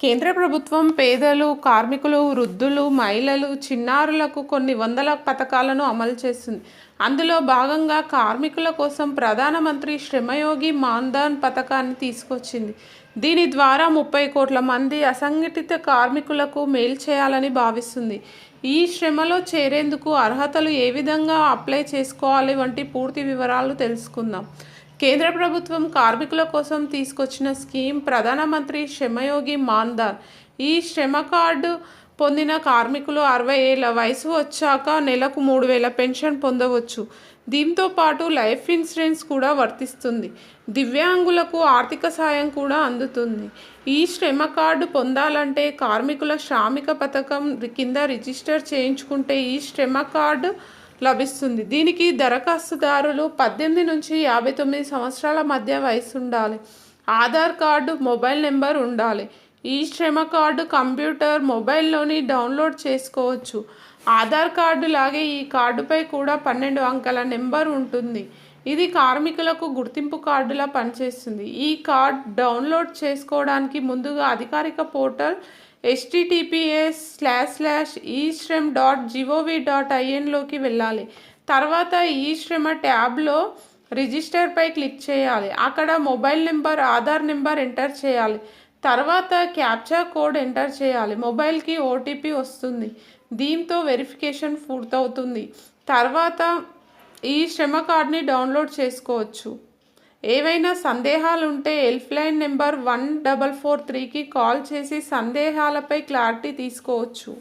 కేంద్ర ప్రభుత్వం పేదలు, కార్మికులు, వృద్ధులు, మహిళలు, చిన్నారులకు కొన్ని వందల పథకాలను అమలు చేస్తుంది. అందులో భాగంగా కార్మికుల కోసం ప్రధానమంత్రి శ్రమయోగి మాన్ధన్ పథకాన్ని తీసుకొచ్చింది. దీని ద్వారా 30 కోట్ల మంది అసంఘటిత కార్మికులకు మేలు చేయాలని భావిస్తుంది. ఈ శ్రమలో చేరేందుకు అర్హతలు ఏ విధంగా అప్లై చేసుకోవాలి వంటి పూర్తి వివరాలు తెలుసుకుందాం. కేంద్ర ప్రభుత్వం కార్మికుల కోసం తీసుకొచ్చిన స్కీమ్ ప్రధానమంత్రి శ్రమయోగి మాన్ధన్. ఈ శ్రమ కార్డు పొందిన కార్మికులు 60 ఏళ్ల వయసు వచ్చాక నెలకు 3,000 పెన్షన్ పొందవచ్చు. దీంతో పాటు లైఫ్ ఇన్సూరెన్స్ కూడా వర్తిస్తుంది. దివ్యాంగులకు ఆర్థిక సాయం కూడా అందుతుంది. ఈ శ్రమ కార్డు పొందాలంటే కార్మికుల శ్రామిక పథకం కింద రిజిస్టర్ చేయించుకుంటే ఈ శ్రమ కార్డు లభిస్తుంది. దీనికి దరఖాస్తుదారులు 18 నుంచి 59 సంవత్సరాల మధ్య వయసు ఉండాలి. ఆధార్ కార్డు, మొబైల్ నెంబర్ ఉండాలి. ఈ శ్రమ కార్డు కంప్యూటర్, మొబైల్లోని డౌన్లోడ్ చేసుకోవచ్చు. ఆధార్ కార్డు లాగే ఈ కార్డుపై కూడా 12 అంకెల నెంబర్ ఉంటుంది. ఇది కార్మికులకు గుర్తింపు కార్డులా పనిచేస్తుంది. ఈ కార్డ్ డౌన్లోడ్ చేసుకోవడానికి ముందుగా అధికారిక పోర్టల్ https://eShram.gov.in లోకి తర్వాత ఈ శ్రమ ట్యాబ్లో రిజిస్టర్పై క్లిక్ చేయాలి. అక్కడ mobile number, Aadhaar number enter చేయాలి. తర్వాత క్యాప్చా కోడ్ ఎంటర్ చేయాలి. మొబైల్కి ఓటీపీ వస్తుంది. దీంతో వెరిఫికేషన్ పూర్తవుతుంది. తర్వాత ఈ శ్రమ కార్డ్ని డౌన్లోడ్ చేసుకోవచ్చు. ఏవైనా సందేహాలుంటే హెల్ప్లైన్ నెంబర్ 1443కి కాల్ చేసి సందేహాలపై క్లారిటీ తీసుకోవచ్చు.